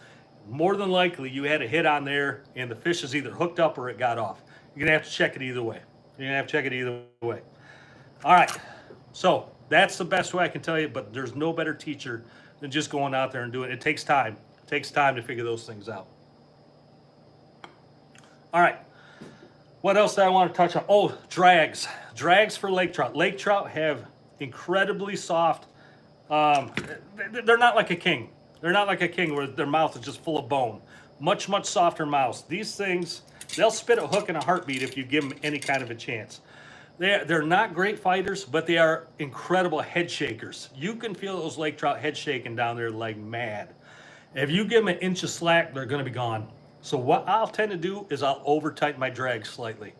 more than likely you had a hit on there and the fish is either hooked up or it got off. You're going to have to check it either way. All right, so that's the best way I can tell you, but there's no better teacher than just going out there and doing it. It takes time. It takes time to figure those things out. All right. What else do I want to touch on? Oh, drags. Drags for lake trout. Lake trout have incredibly soft, they're not like a king. They're not like a king where their mouth is just full of bone. Much, much softer mouths. These things, they'll spit a hook in a heartbeat if you give them any kind of a chance. They're not great fighters, but they are incredible head shakers. You can feel those lake trout head shaking down there like mad. If you give them an inch of slack, they're going to be gone. So what I'll tend to do is I'll over tighten my drag slightly.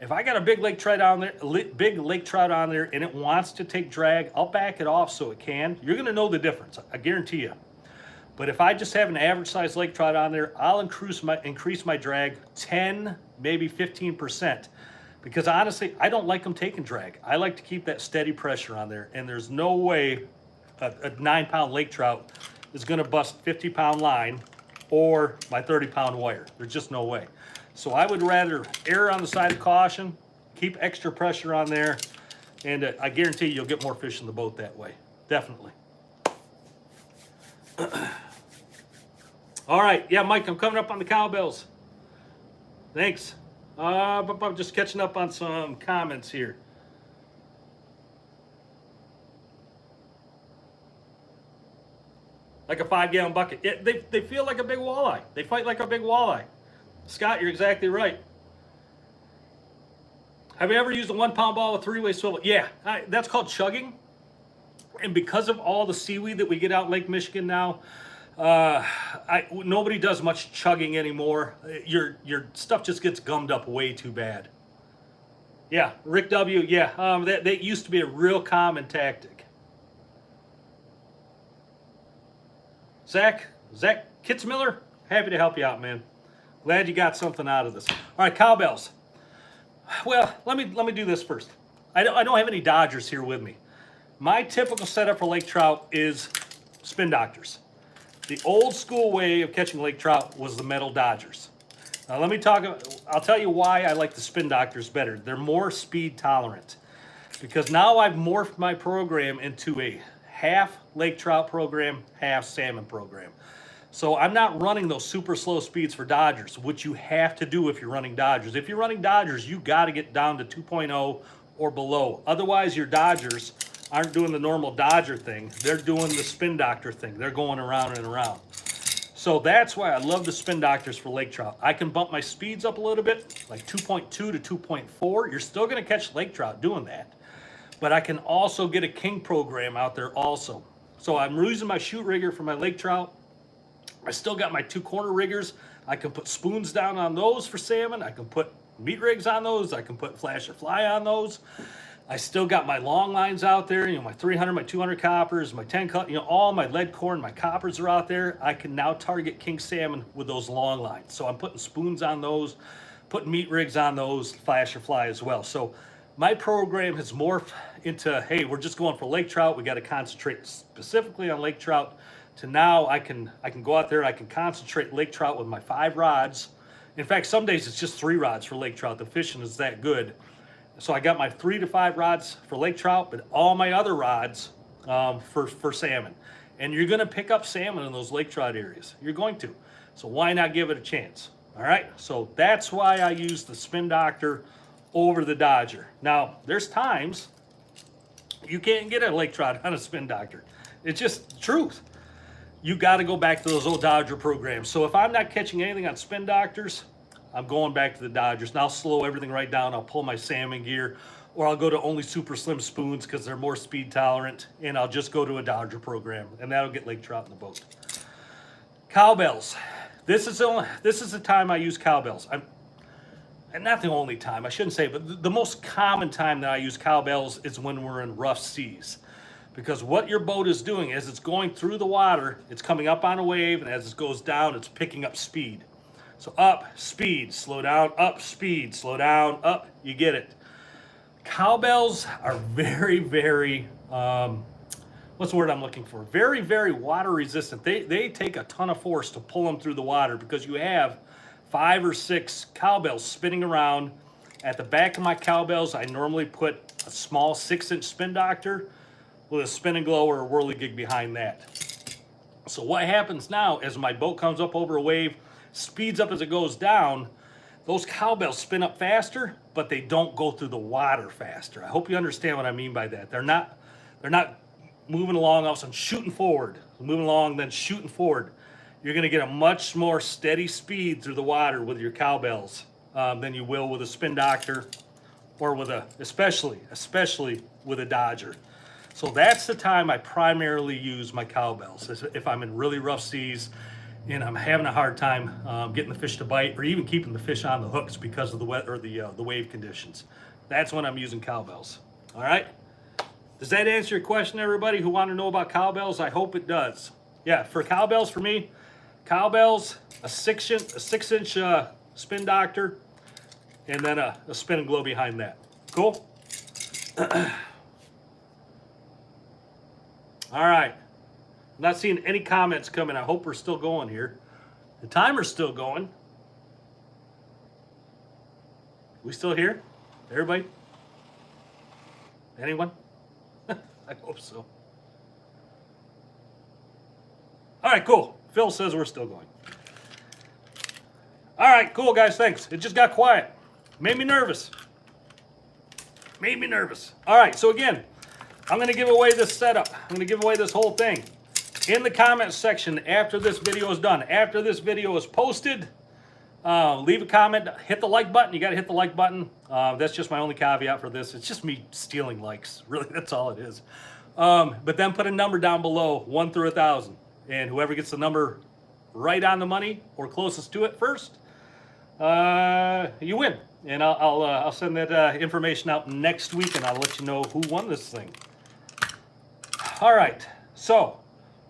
If I got a big lake trout on there, and it wants to take drag, I'll back it off so it can. You're going to know the difference, I guarantee you. But if I just have an average size lake trout on there, I'll increase my drag 10, maybe 15%. Because honestly, I don't like them taking drag. I like to keep that steady pressure on there. And there's no way a 9-pound lake trout is going to bust 50-pound line or my 30-pound wire. There's just no way. So I would rather err on the side of caution, keep extra pressure on there, and I guarantee you'll get more fish in the boat that way. Definitely. All right, yeah, Mike, I'm coming up on the cowbells. Thanks. I'm just catching up on some comments here. Like a 5-gallon bucket. Yeah, they feel like a big walleye. They fight like a big walleye. Scott, you're exactly right. Have you ever used a 1-pound ball with 3-way swivel? Yeah, that's called chugging. And because of all the seaweed that we get out in Lake Michigan now, nobody does much chugging anymore. Your stuff just gets gummed up way too bad. Yeah, Rick W. Yeah, that used to be a real common tactic. Zach Kitzmiller, happy to help you out, man. Glad you got something out of this. All right, cowbells. Well, let me do this first. I don't have any Dodgers here with me. My typical setup for lake trout is spin doctors. The old school way of catching lake trout was the metal Dodgers. Now I'll tell you why I like the spin doctors better. They're more speed tolerant. Because now I've morphed my program into a half lake trout program, half salmon program. So I'm not running those super slow speeds for Dodgers, which you have to do if you're running Dodgers. If you're running Dodgers, you got to get down to 2.0 or below. Otherwise, your Dodgers aren't doing the normal Dodger thing. They're doing the spin doctor thing. They're going around and around. So that's why I love the spin doctors for lake trout. I can bump my speeds up a little bit, like 2.2 to 2.4. You're still going to catch lake trout doing that. But I can also get a king program out there also. So I'm using my shoot rigger for my lake trout. I still got my 2-corner riggers. I can put spoons down on those for salmon. I can put meat rigs on those. I can put flash or fly on those. I still got my long lines out there, my 300, my 200 coppers, my 10 cut, all my lead core and my coppers are out there. I can now target king salmon with those long lines. So I'm putting spoons on those, putting meat rigs on those, flash or fly as well. So my program has morphed into, hey, we're just going for lake trout. We got to concentrate specifically on lake trout. To now I can go out there, I can concentrate lake trout with my 5 rods. In fact, some days it's just 3 rods for lake trout. The fishing is that good. So I got my 3 to 5 rods for lake trout, but all my other rods for salmon. And you're going to pick up salmon in those lake trout areas. You're going to. So why not give it a chance? All right. So that's why I use the spin doctor over the Dodger. Now, there's times you can't get a lake trout on a spin doctor. It's just the truth. You got to go back to those old Dodger programs. So if I'm not catching anything on spin doctors, I'm going back to the Dodgers. And I'll slow everything right down. I'll pull my salmon gear, or I'll go to only super slim spoons because they're more speed tolerant, and I'll just go to a Dodger program, and that'll get lake trout in the boat. Cowbells. This is the time I use cowbells. And not the only time, I shouldn't say, but the most common time that I use cowbells is when we're in rough seas. Because what your boat is doing as it's going through the water, it's coming up on a wave, and as it goes down, it's picking up speed. So up, speed, slow down, up, speed, slow down, up, you get it. Cowbells are very, very, what's the word I'm looking for? Very, very water resistant. They take a ton of force to pull them through the water because you have 5 or 6 cowbells spinning around. At the back of my cowbells, I normally put a small 6-inch spin doctor with a spin and glow or a whirligig behind that. So what happens now as my boat comes up over a wave, speeds up as it goes down, those cowbells spin up faster, but they don't go through the water faster. I hope you understand what I mean by that. They're not moving along all of a sudden shooting forward, moving along then shooting forward. You're going to get a much more steady speed through the water with your cowbells than you will with a spin doctor or with especially with a Dodger. So that's the time I primarily use my cowbells, if I'm in really rough seas and I'm having a hard time getting the fish to bite or even keeping the fish on the hooks because of the wet or the wave conditions. That's when I'm using Cowbells. All right. Does that answer your question, everybody who want to know about Cowbells? I hope it does. Yeah, for Cowbells, for me, Cowbells, a 6-inch spin doctor, and then a spin and glow behind that. Cool? All right. I'm not seeing any comments coming. I hope we're still going here. The timer's still going. We still here? Everybody? Anyone? I hope so. All right, cool. Phil says we're still going. All right, cool, guys. Thanks. It just got quiet. Made me nervous. Made me nervous. All right, so again, I'm going to give away this setup. I'm going to give away this whole thing. In the comments section after this video is done, after this video is posted, leave a comment, hit the like button. You got to hit the like button. That's just my only caveat for this. It's just me stealing likes. Really, that's all it is. But then put a number down below, 1 through 1,000. And whoever gets the number right on the money or closest to it first, you win. And I'll send that information out next week, and I'll let you know who won this thing. All right, so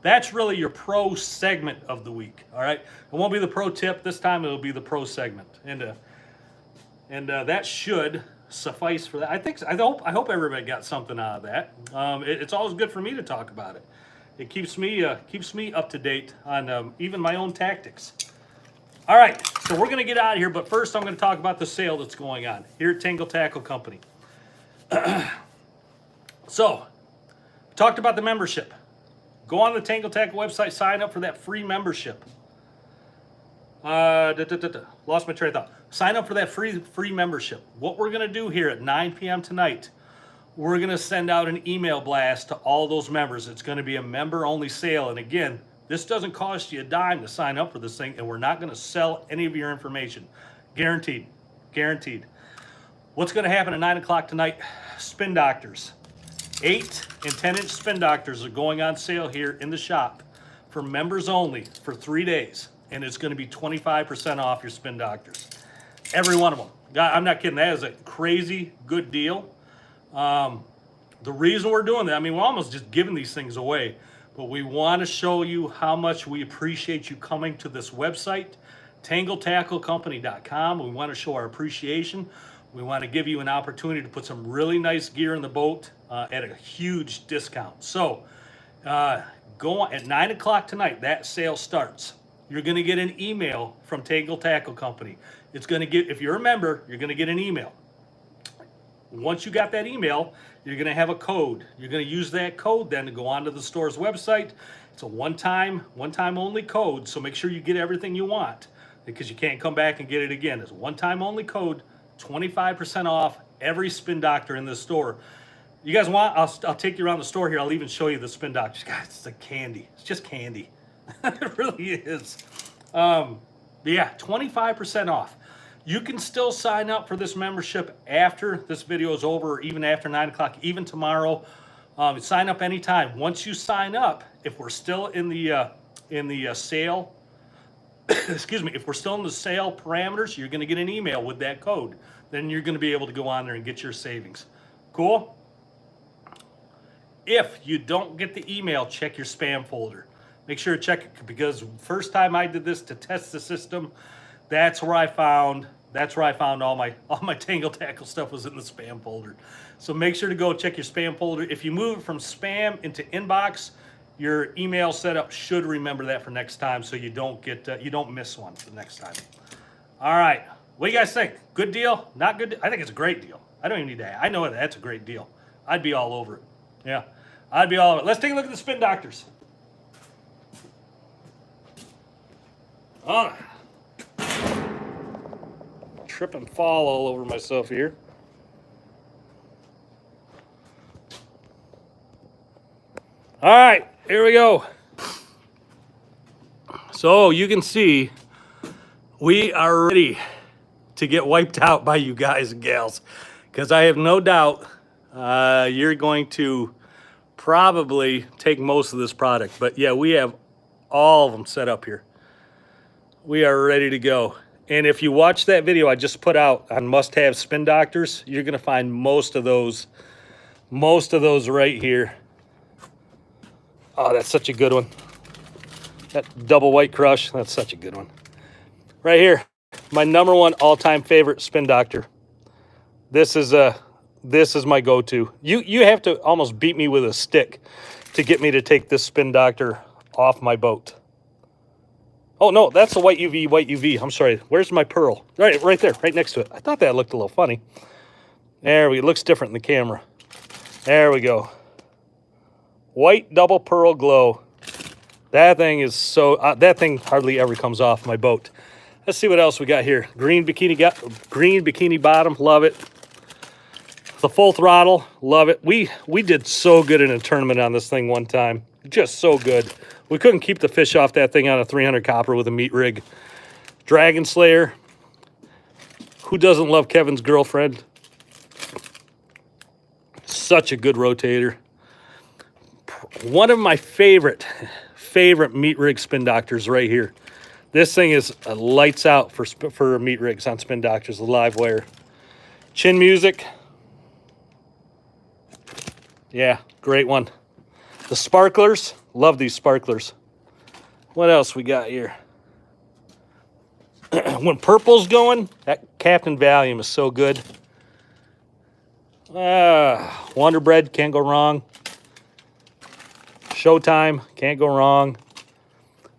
that's really your pro segment of the week. All right, it won't be the pro tip this time; it'll be the pro segment, and that should suffice for that. I hope everybody got something out of that. It's always good for me to talk about it. It keeps me up to date on even my own tactics. All right, so we're going to get out of here, but first I'm going to talk about the sale that's going on here at Tangle Tackle Company. So, talked about the membership. Go on the Tangle Tackle website, sign up for that free membership. Lost my train of thought. Sign up for that free membership. What we're going to do here at 9 p.m. tonight, we're going to send out an email blast to all those members. It's going to be a member-only sale, and again, this doesn't cost you a dime to sign up for this thing, and we're not going to sell any of your information. Guaranteed. Guaranteed. What's going to happen at 9 o'clock tonight? Spin doctors. 8 and 10-inch spin doctors are going on sale here in the shop for members only for 3 days, and it's going to be 25% off your spin doctors. Every one of them. I'm not kidding. That is a crazy good deal. The reason we're doing that, I mean, we're almost just giving these things away. But we want to show you how much we appreciate you coming to this website, TangleTackleCompany.com. We want to show our appreciation. We want to give you an opportunity to put some really nice gear in the boat at a huge discount. So go on at 9 o'clock tonight. That sale starts. You're going to get an email from Tangle Tackle Company. It's going to get, if you're a member, you're going to get an email. Once you got that email, you're going to have a code. You're going to use that code then to go onto the store's website. It's a one-time only code, so make sure you get everything you want because you can't come back and get it again. It's a one-time only code, 25% off every spin doctor in the store. You guys want? I'll take you around the store here. I'll even show you the spin doctors. Guys, it's like candy. It's just candy. It really is. Yeah, 25% off. You can still sign up for this membership after this video is over, or even after 9 o'clock, even tomorrow. Sign up anytime. Once you sign up, if we're still in the sale, excuse me, if we're still in the sale parameters, you're going to get an email with that code. Then you're going to be able to go on there and get your savings. Cool? If you don't get the email, check your spam folder. Make sure to check it because first time I did this to test the system, that's where I found all my Tangle Tackle stuff was in the spam folder. So make sure to go check your spam folder. If you move from spam into inbox, your email setup should remember that for next time, so you don't miss one for the next time. All right, what do you guys think? Good deal? Not good? I think it's a great deal. I don't even need to. I know that's a great deal. I'd be all over it. Yeah, I'd be all over it. Let's take a look at the spin doctors. Oh. Trip and fall all over myself here. All right, here we go. So you can see we are ready to get wiped out by you guys and gals, because I have no doubt you're going to probably take most of this product. But yeah, we have all of them set up here. We are ready to go. And if you watch that video I just put out on must-have spin doctors, you're gonna find most of those right here. Oh, that's such a good one. That double white crush, that's such a good one. Right here, my #1 all-time favorite spin doctor. This is my go-to. You have to almost beat me with a stick to get me to take this spin doctor off my boat. Oh no, that's the white UV. I'm sorry. Where's my pearl? Right there, right next to it. I thought that looked a little funny. There we go. It looks different in the camera. There we go. White double pearl glow. That thing is so. That thing hardly ever comes off my boat. Let's see what else we got here. Green bikini bottom. Love it. The full throttle. Love it. We did so good in a tournament on this thing one time. Just so good. We couldn't keep the fish off that thing on a 300 copper with a meat rig. Dragon Slayer. Who doesn't love Kevin's girlfriend? Such a good rotator. One of my favorite meat rig spin doctors right here. This thing is lights out for meat rigs on spin doctors, the live wire. Chin Music. Yeah, great one. The sparklers, love these sparklers. What else we got here? When purple's going, that Captain Valium is so good. Wonder Bread, can't go wrong. Showtime, can't go wrong.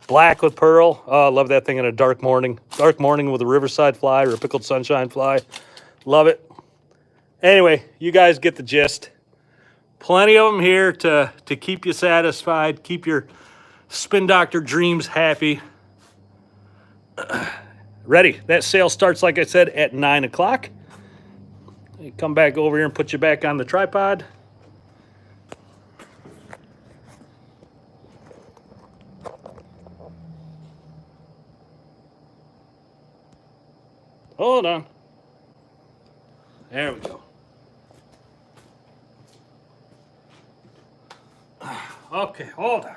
Black with pearl, oh, I love that thing in a dark morning. Dark morning with a Riverside fly or a pickled sunshine fly. Love it. Anyway, you guys get the gist. Plenty of them here to keep you satisfied, keep your spin doctor dreams happy. Ready. That sale starts, like I said, at 9 o'clock. Come back over here and put you back on the tripod. Hold on. There we go. Okay, hold on.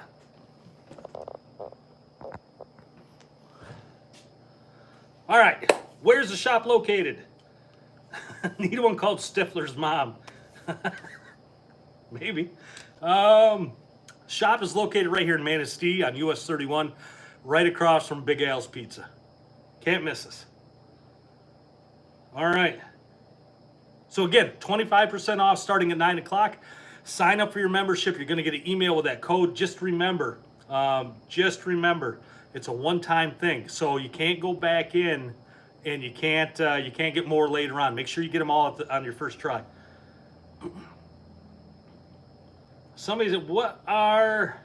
All right, where's the shop located? Need one called Stifler's mom. Maybe. Shop is located right here in Manistee on US 31, right across from Big Al's Pizza. Can't miss us. All right. So again, 25% off starting at 9 o'clock. Sign up for your membership. You're going to get an email with that code. Just remember, it's a one-time thing. So you can't go back in, and you can't get more later on. Make sure you get them all on your first try. Somebody said, what are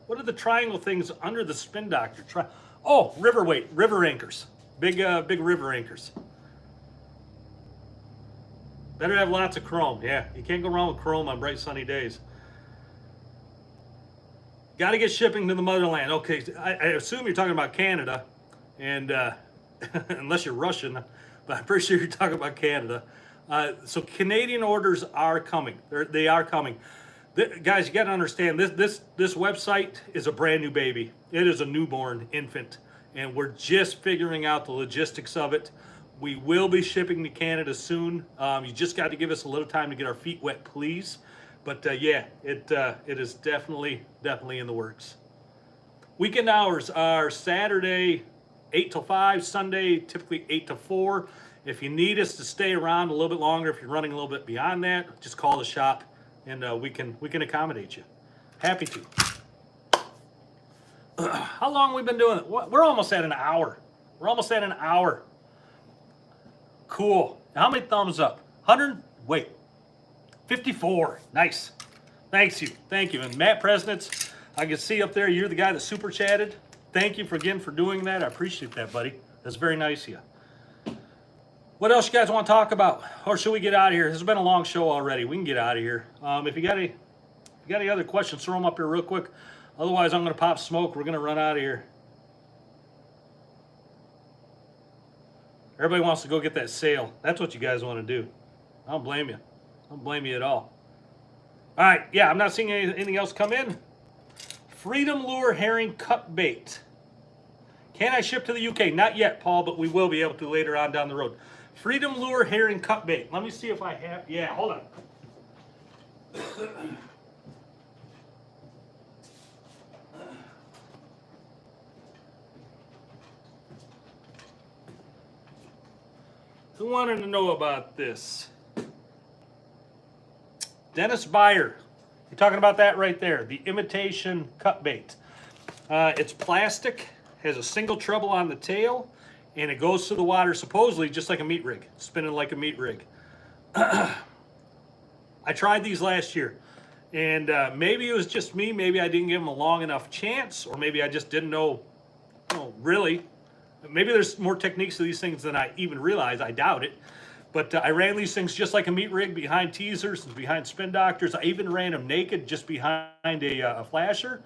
the triangle things under the spin doctor? Oh, river anchors, big river anchors. Better have lots of chrome. Yeah, you can't go wrong with chrome on bright sunny days. Got to get shipping to the motherland. Okay, I assume you're talking about Canada, and unless you're Russian, but I'm pretty sure you're talking about Canada. So Canadian orders are coming. They are coming. Guys, you got to understand, this website is a brand new baby. It is a newborn infant, and we're just figuring out the logistics of it. We will be shipping to Canada soon. You just got to give us a little time to get our feet wet, please. But yeah, it is definitely in the works. Weekend hours are Saturday 8 till 5, Sunday typically 8 to 4. If you need us to stay around a little bit longer, if you're running a little bit beyond that, just call the shop, and we can accommodate you. Happy to. How long have we been doing it? We're almost at an hour. Cool. How many thumbs up? 54. Nice. Thank you. And Matt Presnitz, I can see up there, you're the guy that super chatted. Thank you for doing that. I appreciate that, buddy. That's very nice of you. What else you guys want to talk about? Or should we get out of here? This has been a long show already. We can get out of here. If you got any other questions, throw them up here real quick. Otherwise, I'm going to pop smoke. We're going to run out of here. Everybody wants to go get that sale. That's what you guys want to do. I don't blame you. I don't blame you at all. All right, yeah, I'm not seeing anything else come in. Freedom Lure Herring Cut Bait. Can I ship to the UK? Not yet, Paul, but we will be able to later on down the road. Freedom Lure Herring Cut Bait. Let me see if I have, yeah, hold on. Who wanted to know about this? Dennis Byer. You're talking about that right there, the imitation cut bait. It's plastic, has a single treble on the tail, and it goes to the water supposedly just like a meat rig, spinning like a meat rig. I tried these last year, and maybe it was just me, maybe I didn't give them a long enough chance, or maybe I just didn't know, really. Maybe there's more techniques to these things than I even realized. I doubt it. But I ran these things just like a meat rig behind teasers and behind spin doctors. I even ran them naked just behind a flasher.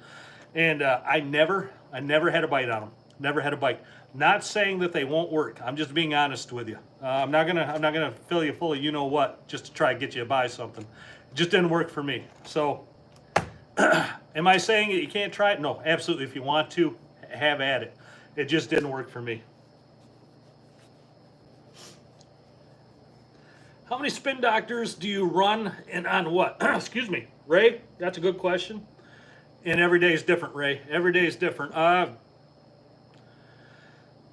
And I never had a bite on them. Never had a bite. Not saying that they won't work. I'm just being honest with you. I'm not gonna fill you full of you know what just to try to get you to buy something. It just didn't work for me. So, am I saying that you can't try it? No, absolutely. If you want to, have at it. It just didn't work for me. How many spin doctors do you run and on what? Excuse me, Ray, that's a good question. And every day is different, Ray. Every day is different.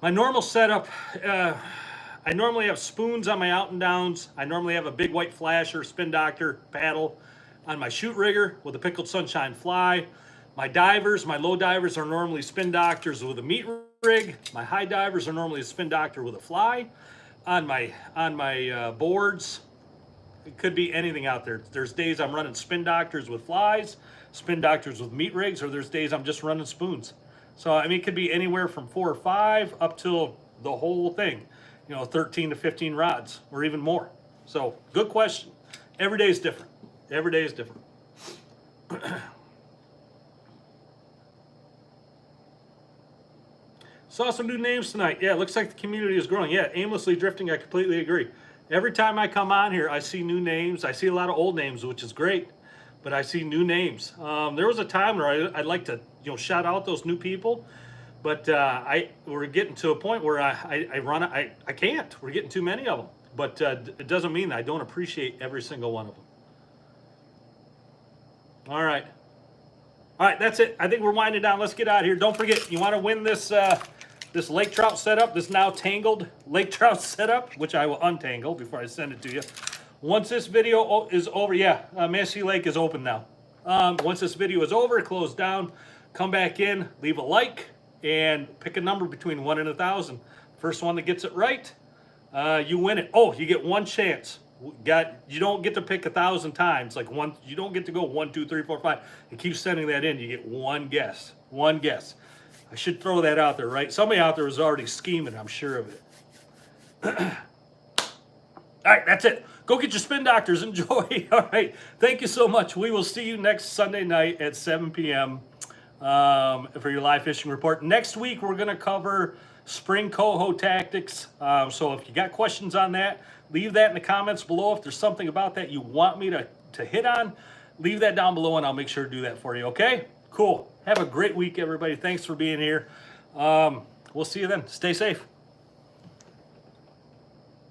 My normal setup, I normally have spoons on my out and downs. I normally have a big white flasher, spin doctor, paddle on my shoot rigger with a pickled sunshine fly. My divers, my low divers are normally spin doctors with a meat rig. My high divers are normally a spin doctor with a fly. On my boards, it could be anything out there. There's days I'm running spin doctors with flies, spin doctors with meat rigs, or there's days I'm just running spoons. So I mean, it could be anywhere from 4 or 5 up till the whole thing, 13 to 15 rods or even more. So good question. Every day is different. Every day is different. Saw some new names tonight. Yeah, it looks like the community is growing. Yeah, aimlessly drifting, I completely agree. Every time I come on here, I see new names. I see a lot of old names, which is great, but I see new names. There was a time where I'd like to, shout out those new people, but we're getting to a point where I can't. We're getting too many of them, but it doesn't mean I don't appreciate every single one of them. All right, that's it. I think we're winding down. Let's get out of here. Don't forget, you want to win this this lake trout setup, this now tangled lake trout setup, which I will untangle before I send it to you. Once this video is over, Massey Lake is open now. Once this video is over, close down, come back in, leave a like, and pick a number between 1 and 1,000. First one that gets it right, you win it. Oh, you get one chance. You don't get to pick 1,000 times. Like one, you don't get to go 1, 2, 3, 4, 5, and keep sending that in. You get one guess. One guess. I should throw that out there, right? Somebody out there is already scheming, I'm sure of it. All right, that's it. Go get your spin doctors. Enjoy. All right. Thank you so much. We will see you next Sunday night at 7 p.m. For your live fishing report. Next week, we're going to cover spring coho tactics. So if you got questions on that, leave that in the comments below. If there's something about that you want me to hit on, leave that down below, and I'll make sure to do that for you, okay? Cool. Have a great week, everybody. Thanks for being here. We'll see you then. Stay safe.